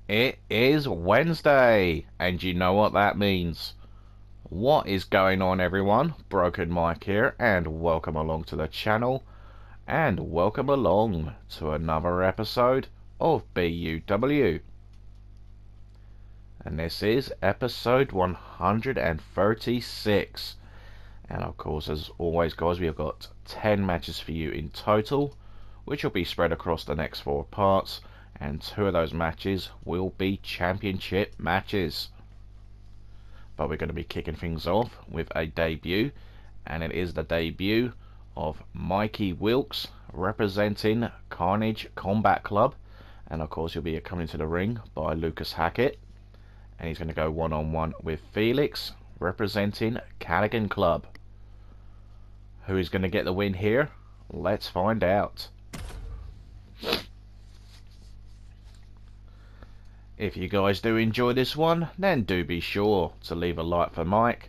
It is Wednesday, and you know what that means. What is going on, everyone? Broken Mike here, and welcome along to the channel, and welcome along to another episode of BUW. And this is episode 136. And of course, as always, guys, we have got 10 matches for you in total, which will be spread across the next 4 parts. And 2 of those matches will be championship matches. But we're going to be kicking things off with a debut, and it is the debut of Mikey Wilkes representing Carnage Combat Club, and of course he'll be coming to the ring by Lucas Hackett, and he's going to go one-on-one with Felix representing Callaghan Club. Who is going to get the win here? Let's find out. If you guys do enjoy this one, then do be sure to leave a like for Mike,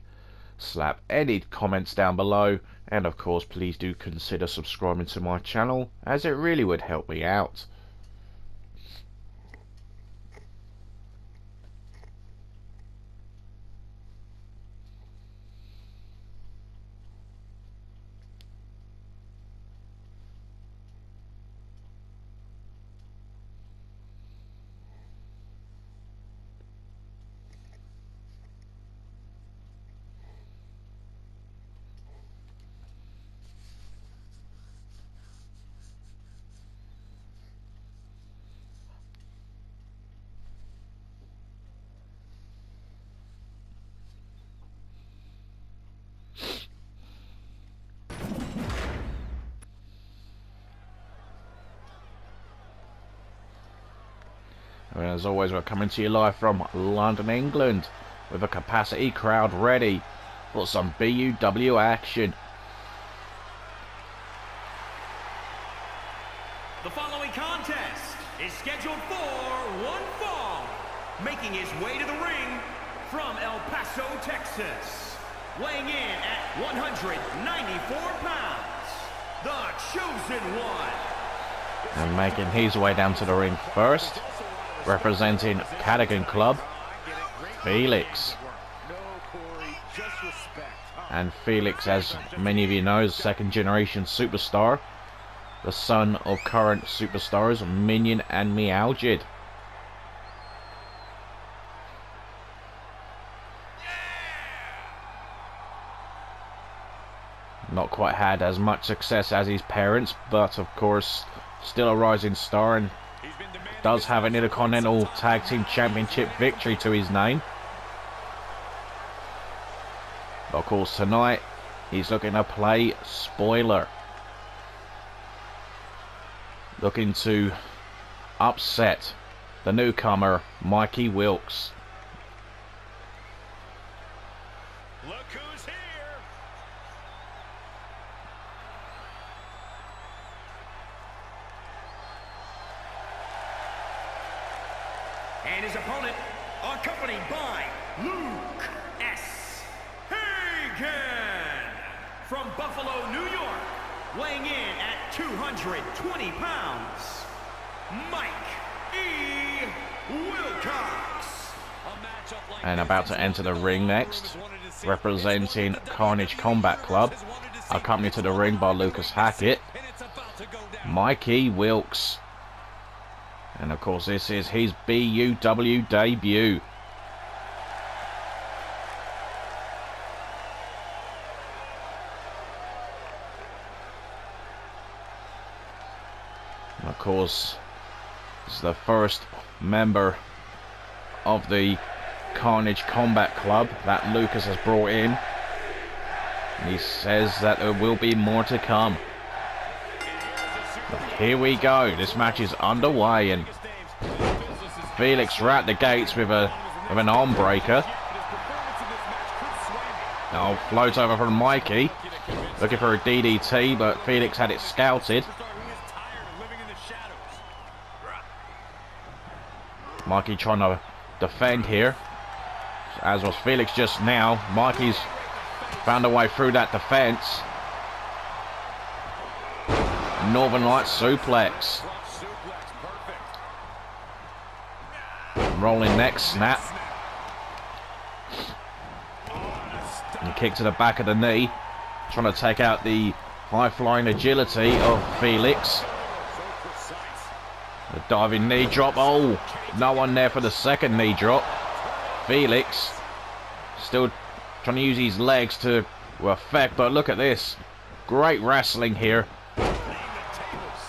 slap any comments down below, and of course please do consider subscribing to my channel, as it really would help me out. And as always, we're coming to you live from London, England, with a capacity crowd ready for some BUW action. The following contest is scheduled for one fall, making his way to the ring from El Paso, Texas, weighing in at 194 pounds, the Chosen One. And making his way down to the ring first, representing Callaghan Club, Felix. And Felix, as many of you know, is second generation superstar, the son of current superstars Minion and Meowjid. Not quite had as much success as his parents, but of course still a rising star, and does have an Intercontinental Tag Team Championship victory to his name. But of course tonight he's looking to play spoiler, looking to upset the newcomer Mikey Wilkes. Look who's here. And his opponent, accompanied by Luke S. Hagen, from Buffalo, New York, weighing in at 220 pounds, Mike E. Wilcox. And about to enter the ring next, representing Carnage Combat Club, accompanied to the ring by Lucas Hackett, Mikey Wilkes. And of course this is his BUW debut. And of course, this is the first member of the Carnage Combat Club that Lucas has brought in. And he says that there will be more to come. But here we go. This match is underway, and Felix right at the gates with an arm breaker. Now floats over from Mikey, looking for a DDT, but Felix had it scouted. Mikey trying to defend here, as was Felix just now. Mikey's found a way through that defense. Northern Lights suplex. Rolling neck snap. And kick to the back of the knee. Trying to take out the high-flying agility of Felix. The diving knee drop. Oh, no one there for the second knee drop. Felix still trying to use his legs to effect, but look at this. Great wrestling here.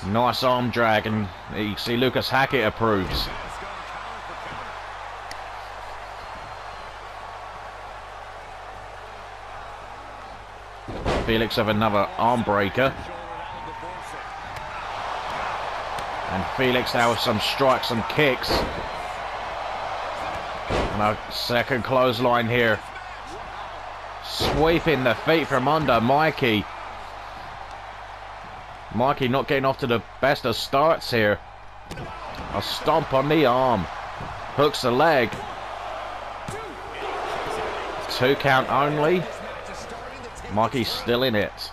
Nice arm drag, and you see Lucas Hackett approves. Felix have another arm breaker. And Felix now with some strikes and kicks. And a second clothesline here. Sweeping the feet from under Mikey. Mikey not getting off to the best of starts here. A stomp on the arm. Hooks the leg. 2 count only. Mikey's still in it.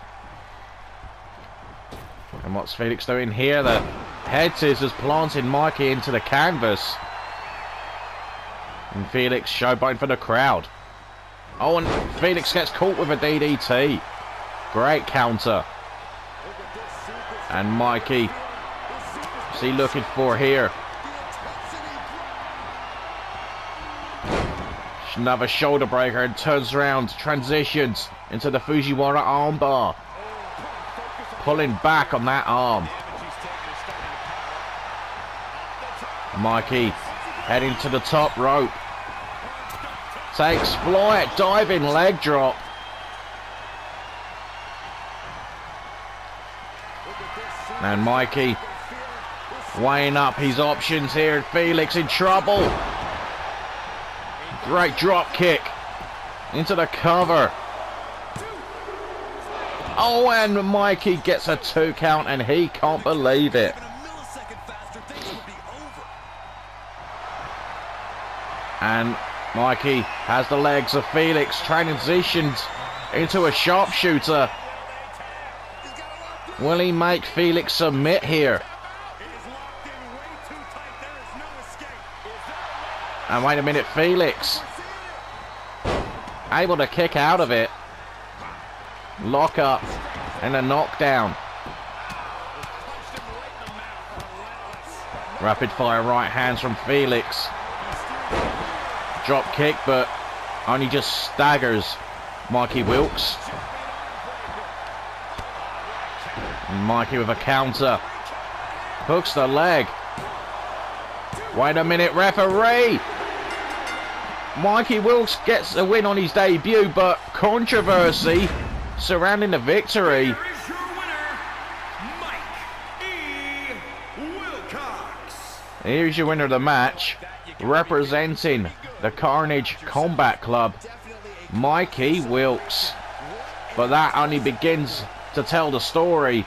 And what's Felix doing here? The head scissors planting Mikey into the canvas. And Felix showboating for the crowd. Oh, and Felix gets caught with a DDT. Great counter. And Mikey, what's he looking for here? Another shoulder breaker, and turns around, transitions into the Fujiwara armbar. Pulling back on that arm. Mikey heading to the top rope. Takes flight, diving leg drop. And Mikey weighing up his options here. Felix in trouble. Great drop kick into the cover. Oh, and Mikey gets a 2 count, and he can't believe it. And Mikey has the legs of Felix, transitions into a sharpshooter. Will he make Felix submit here? And wait a minute, Felix able to kick out of it. Lock up and a knockdown. Rapid fire right hands from Felix. Drop kick, but only just staggers Mikey Wilkes. And Mikey with a counter. Hooks the leg. Wait a minute, referee! Mikey Wilkes gets a win on his debut, but controversy surrounding the victory. Here is your winner, Mike E. Wilcox. Here's your winner of the match, representing the Carnage Combat Club, Mikey Wilkes. But that only begins to tell the story.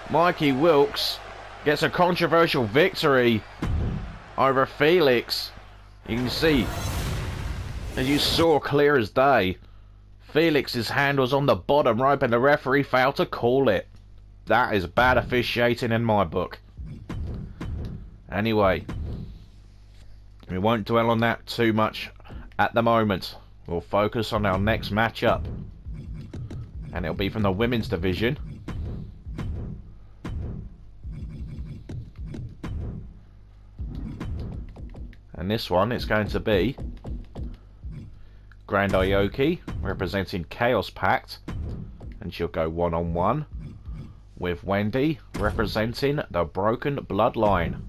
Mikey Wilkes gets a controversial victory over Felix. You can see, as you saw clear as day, Felix's hand was on the bottom rope and the referee failed to call it. That is bad officiating in my book. Anyway, we won't dwell on that too much at the moment. We'll focus on our next matchup, and it'll be from the women's division. And this one is going to be Grand Aoki representing Chaos Pact, and she'll go one-on-one with Wendy representing the Broken Bloodline.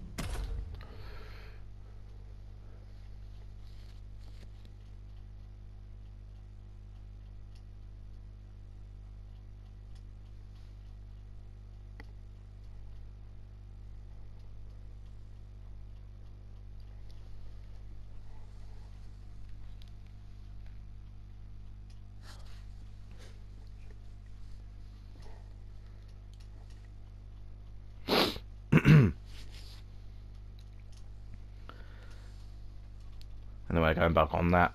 Anyway, going back on that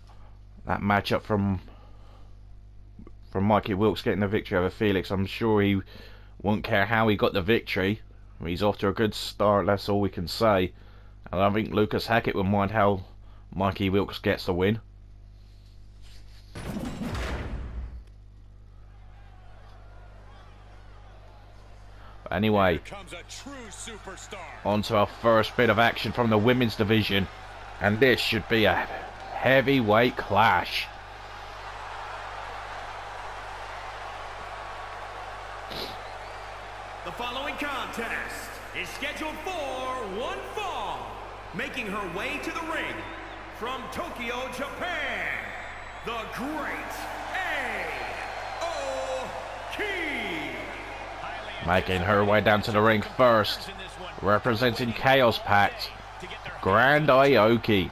matchup from Mikey Wilkes getting the victory over Felix, I'm sure he won't care how he got the victory. He's off to a good start, that's all we can say. And I don't think Lucas Hackett will mind how Mikey Wilkes gets the win. But anyway, on to our first bit of action from the women's division, and this should be a heavyweight clash. The following contest is scheduled for one fall. Making her way to the ring from Tokyo, Japan, the Great A.O.K. Making her way down to the ring first, representing Chaos Pact, Grand Aoki.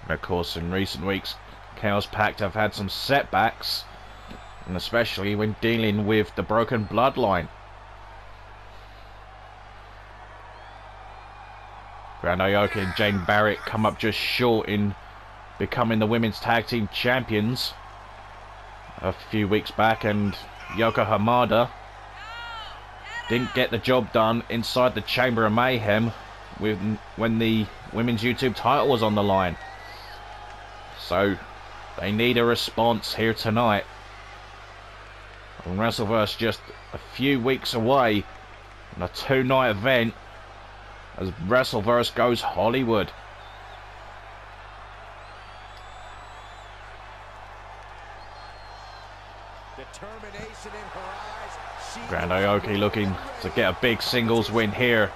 Of course, in recent weeks, Chaos Pact have had some setbacks, and especially when dealing with the broken bloodline. Grand Aoki and Jane Barrett come up just short in becoming the women's tag team champions a few weeks back, and Yoko Hamada didn't get the job done inside the Chamber of Mayhem when the women's YouTube title was on the line. So they need a response here tonight. And WrestleVerse just a few weeks away on a 2-night event as WrestleVerse goes Hollywood. Determination in her eyes. Grand Aoki looking to get a big singles win here.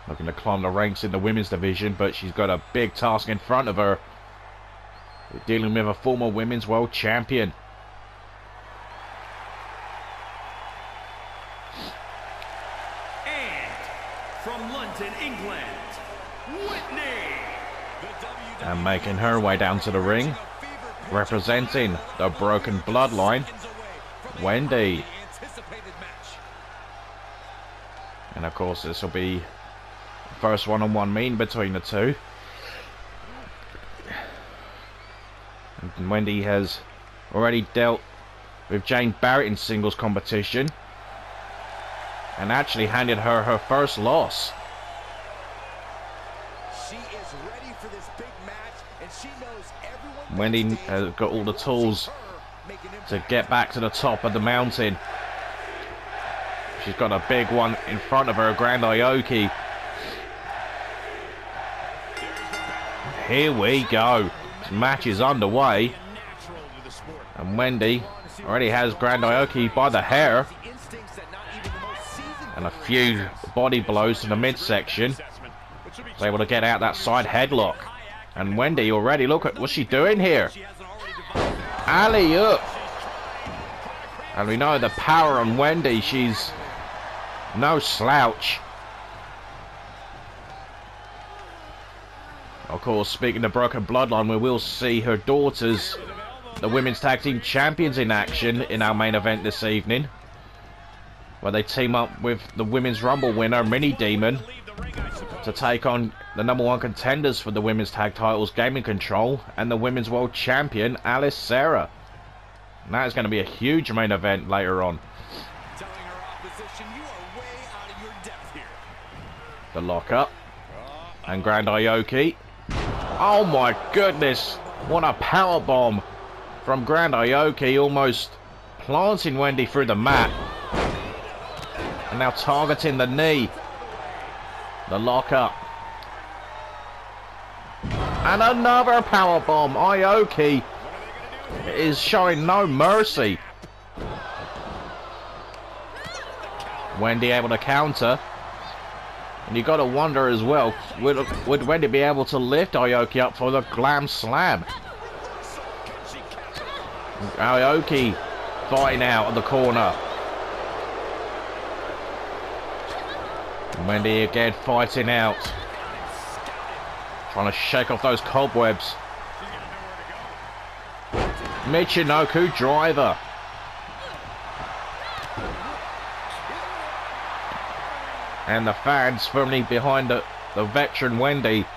Looking to climb the ranks in the women's division, but she's got a big task in front of her. Dealing with a former women's world champion. And from London, England, Whitney. And making her way down to the ring, representing the broken bloodline, Wendy. And of course this will be the first one-on-one meeting between the two. And Wendy has already dealt with Jane Barrett in singles competition and actually handed her her first loss. She is ready for this big match, and she knows everyone. Wendy has got all the tools to get back to the top of the mountain. She's got a big one in front of her, Grand Aoki. Here we go. This match is underway. And Wendy already has Grand Aoki by the hair. And a few body blows to the midsection. Was able to get out that side headlock. And Wendy already, look at what's she doing here. Alley-oop. And we know the power on Wendy. She's no slouch. Of course, speaking of broken bloodline, we will see her daughters, the women's tag team champions, in action in our main event this evening, where they team up with the women's rumble winner Mini Demon to take on the #1 contenders for the women's tag titles, Gaming Control, and the women's world champion Alice Sarah. And that is going to be a huge main event later on. The lockup and Grand Aoki. Oh my goodness, what a power bomb from Grand Aoki, almost planting Wendy through the mat. And now targeting the knee. The lockup. And another power bomb. Aoki is showing no mercy. Wendy able to counter. And you got to wonder as well, would Wendy be able to lift Aoki up for the glam slam? Aoki fighting out of the corner. Wendy again fighting out. Trying to shake off those cobwebs. Michinoku driver. And the fans firmly behind the veteran Wendy.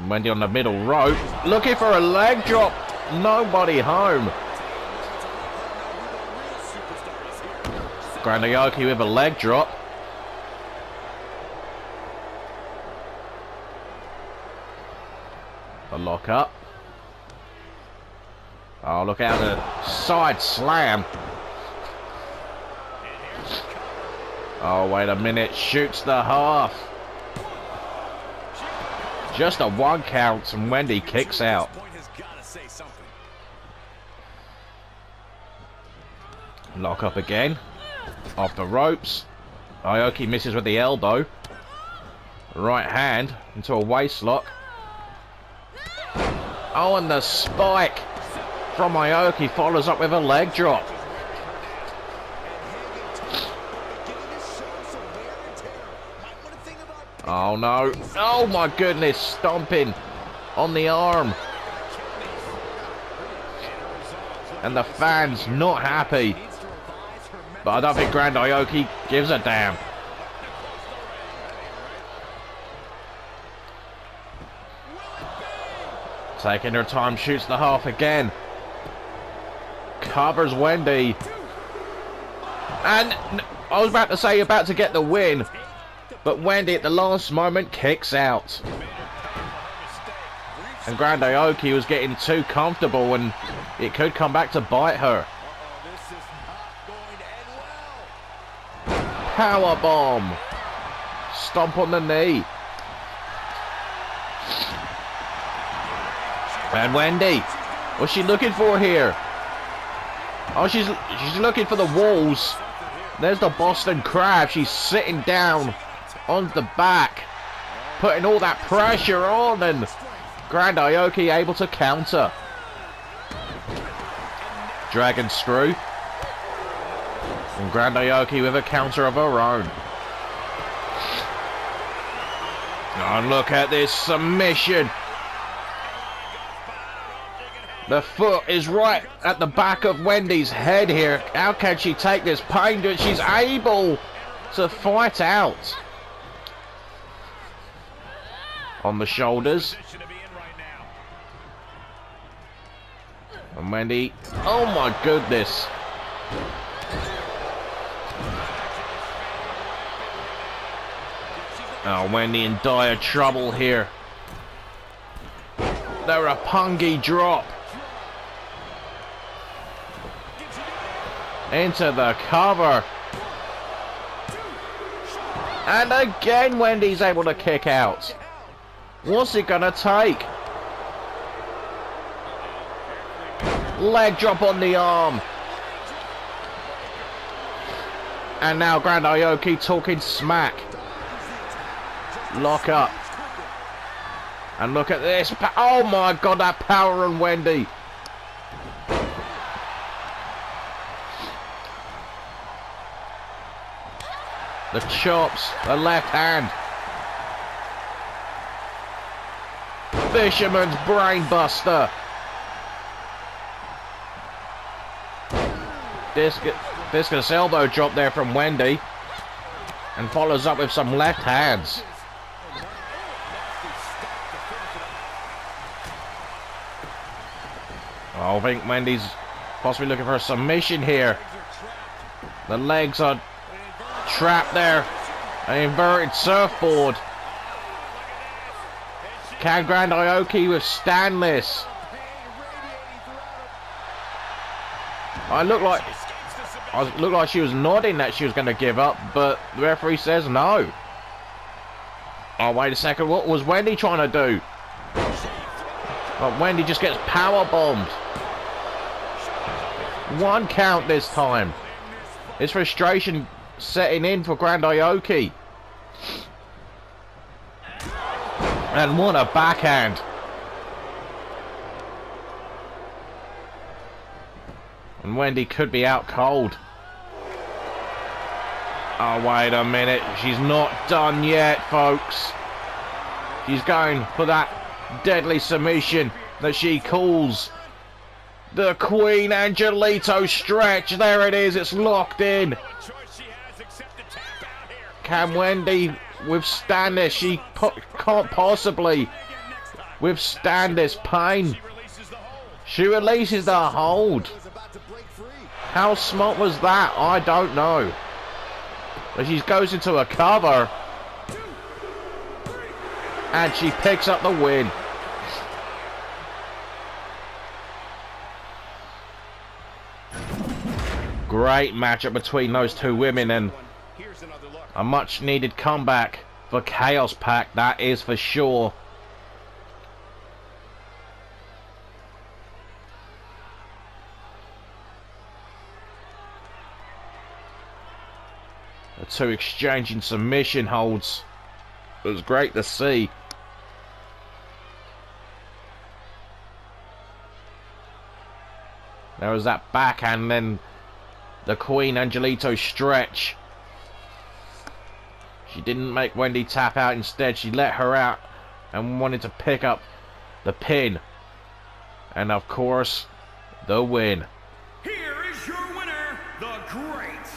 Wendy on the middle rope, looking for a leg drop. Nobody home. Grand Aoki with a leg drop. A lock up. Oh, look out, the side slam. Oh, wait a minute. Shoots the half. Just a 1 count and Wendy kicks out. Lock up again. Off the ropes. Aoki misses with the elbow. Right hand into a waist lock. Oh, and the spike from Aoki follows up with a leg drop. Oh no. Oh my goodness. Stomping on the arm. And the fans not happy. But I don't think Grand Aoki gives a damn. Taking her time, shoots the half again. Covers Wendy. And I was about to say about to get the win. But Wendy at the last moment kicks out. And Grand Aoki was getting too comfortable and it could come back to bite her. Power bomb. Stomp on the knee. And Wendy, what's she looking for here? Oh, she's looking for the walls. There's the Boston Crab. She's sitting down on the back, putting all that pressure on, and Grand Aoki able to counter. Dragon screw. And Grand Aoki with a counter of her own. Oh, look at this submission. The foot is right at the back of Wendy's head here. How can she take this pain? She's able to fight out. On the shoulders. And Wendy. Oh my goodness. Oh, Wendy in dire trouble here. They're a pungy drop. Into the cover. And again Wendy's able to kick out. What's it gonna take? Leg drop on the arm. And now Grand Aoki talking smack. Lock up. And look at this. Oh my god, that power on Wendy. The chops, the left hand. Fisherman's brainbuster. Discus elbow drop there from Wendy. And follows up with some left hands. I think Wendy's possibly looking for a submission here. The legs are trapped there. An inverted surfboard. Can Grand Aoki withstand this? It looked like she was nodding that she was going to give up, but the referee says no. Oh, wait a second. What was Wendy trying to do? But Wendy just gets power bombed. 1 count this time. It's frustration setting in for Grand Aoki. And what a backhand. And Wendy could be out cold. Oh, wait a minute. She's not done yet, folks. She's going for that deadly submission that she calls the Queen Angelito stretch. There it is. It's locked in. Can Wendy withstand this? She can't possibly. withstand this pain. She releases the hold. How smart was that? I don't know. But she goes into a cover. And she picks up the win. Great matchup between those two women, and a much needed comeback for Chaos Pack, that is for sure. The two exchanging submission holds. It was great to see. There was that backhand, then the Queen Angelito stretch. She didn't make Wendy tap out. Instead, she let her out and wanted to pick up the pin. And of course, the win. Here is your winner, the Great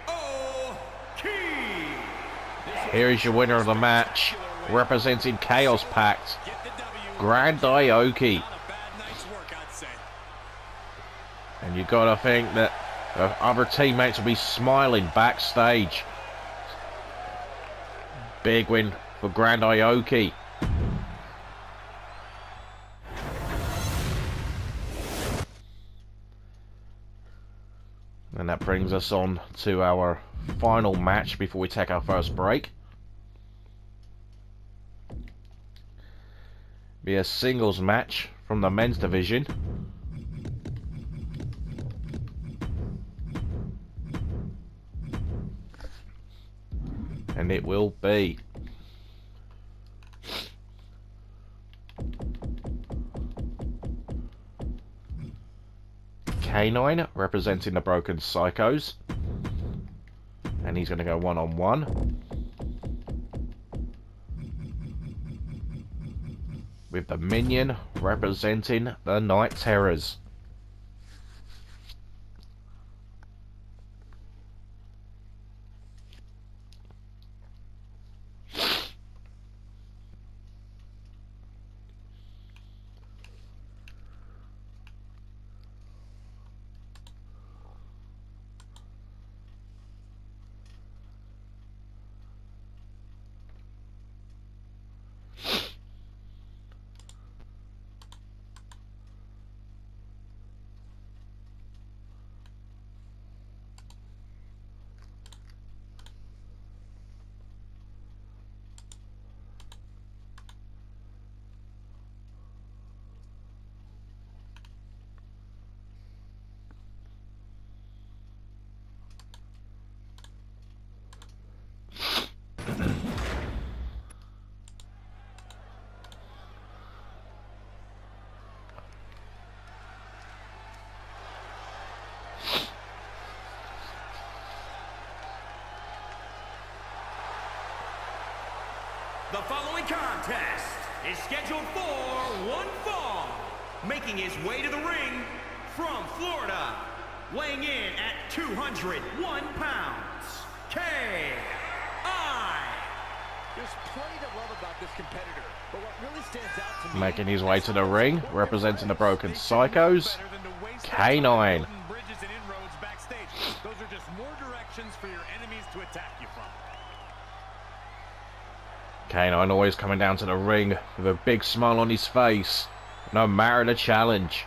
A.O.K. Here is your winner of the match, representing Chaos Pact, Grand Aoki. And you gotta think that other teammates will be smiling backstage. Big win for Grand Aoki. And that brings us on to our final match before we take our first break. Be a singles match from the men's division. And it will be K9 representing the Broken Psychos, and he's going to go one-on-one with the Minion representing the Night Terrors. The following contest is scheduled for one fall. Making his way to the ring from Florida, weighing in at 201 pounds, K.I. There's plenty to love about this competitor, but what really stands out to me... Making his way to the ring, representing the Broken Psychos, K9. Those are just more directions for your enemies to attack you from. K9 always coming down to the ring with a big smile on his face, no matter the challenge.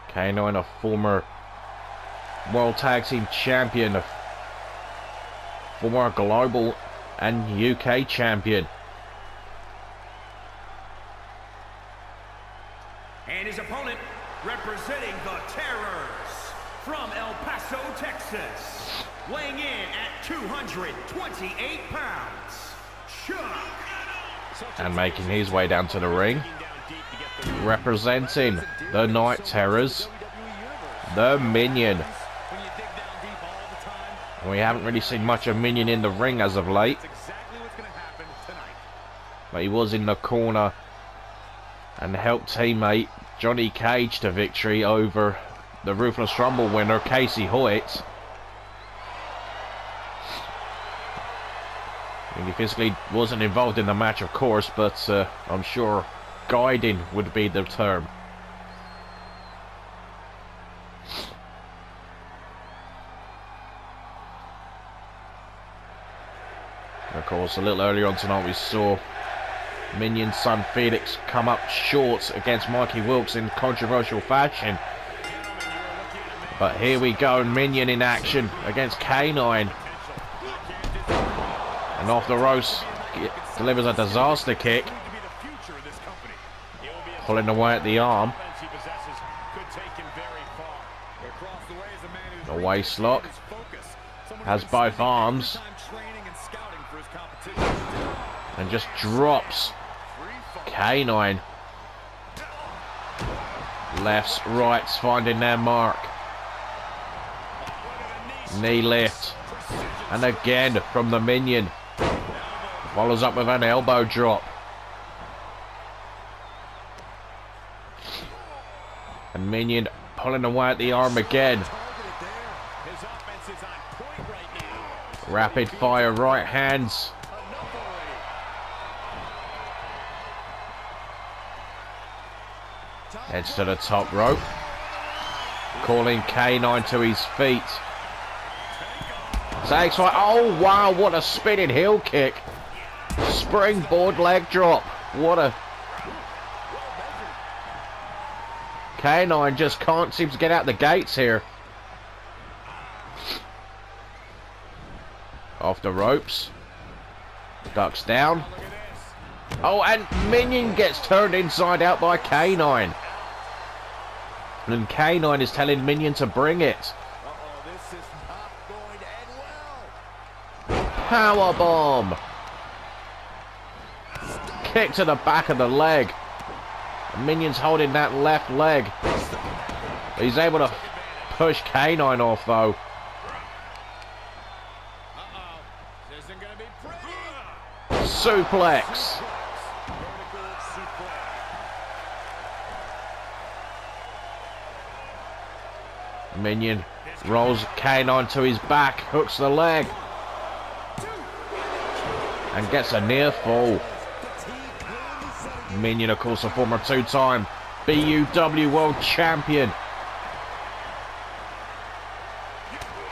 K9, a former World Tag Team Champion, a former Global and UK Champion. And his opponent, representing the Terrors from El Paso, Texas, weighing in at 228 pounds, Chuck. And making his way down to the ring, representing the Night Terrors, the Minion. We haven't really seen much of Minion in the ring as of late, but he was in the corner and helped teammate Johnny Cage to victory over the Ruthless Rumble winner Casey Hoyt. He physically wasn't involved in the match, of course, but I'm sure guiding would be the term. Of course, a little earlier on tonight we saw Minion's son Felix come up short against Mikey Wilkes in controversial fashion. But here we go, Minion in action against K9. And off the ropes, delivers a disaster kick. Pulling away at the arm. A waist lock. Has both arms. And just drops K9. Lefts, rights finding their mark. Knee lift. And again from the Minion. Follows up with an elbow drop. And Minion pulling away at the arm again. Rapid fire right hands. Heads to the top rope. Calling K9 to his feet. Takes right. Oh wow, what a spinning heel kick. Springboard leg drop. What a... K9 just can't seem to get out the gates here. Off the ropes. Ducks down. Oh, and Minion gets turned inside out by K9. And K9 is telling Minion to bring it. This is not going to end well. Power bomb. Kick to the back of the leg. Minion's holding that left leg. He's able to push K9 off though. This isn't going to be pretty. Suplex. Minion rolls K9 to his back, hooks the leg, and gets a near fall. Minion, of course, a former two-time BUW World Champion.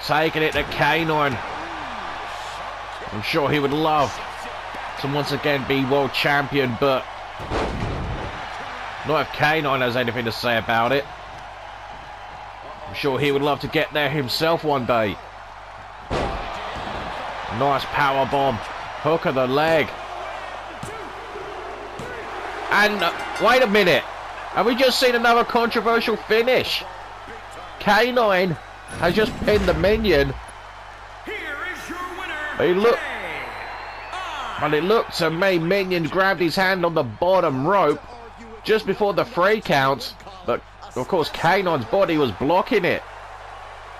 Taking it to K9. I'm sure he would love to once again be World Champion, but not if K9 has anything to say about it. I'm sure he would love to get there himself one day. Nice power bomb. Hook of the leg. And wait a minute. Have we just seen another controversial finish? K9 has just pinned the Minion. Here is your winner. But it looked to me Minion grabbed his hand on the bottom rope just before the 3 count. But of course K9's body was blocking it.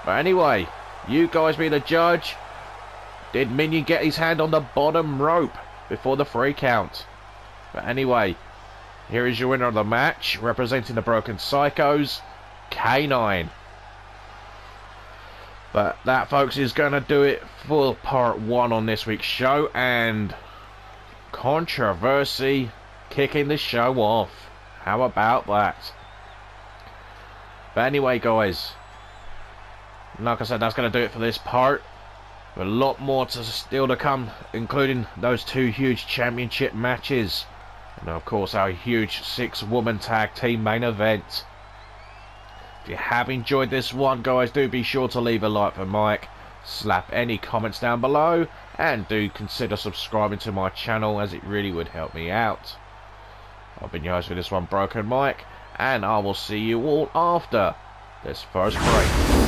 But anyway, you guys be the judge. Did Minion get his hand on the bottom rope before the 3 count? But anyway, here is your winner of the match, representing the Broken Psychos, K9. But that, folks, is going to do it for part 1 on this week's show. And controversy kicking the show off. How about that? But anyway, guys, like I said, that's going to do it for this part. A lot more still to come, including those 2 huge championship matches. And of course our huge 6-woman tag team main event. If you have enjoyed this one, guys, do be sure to leave a like for Mike. Slap any comments down below. And do consider subscribing to my channel, as it really would help me out. I've been your host for this one, Broken Mike. And I will see you all after this first break.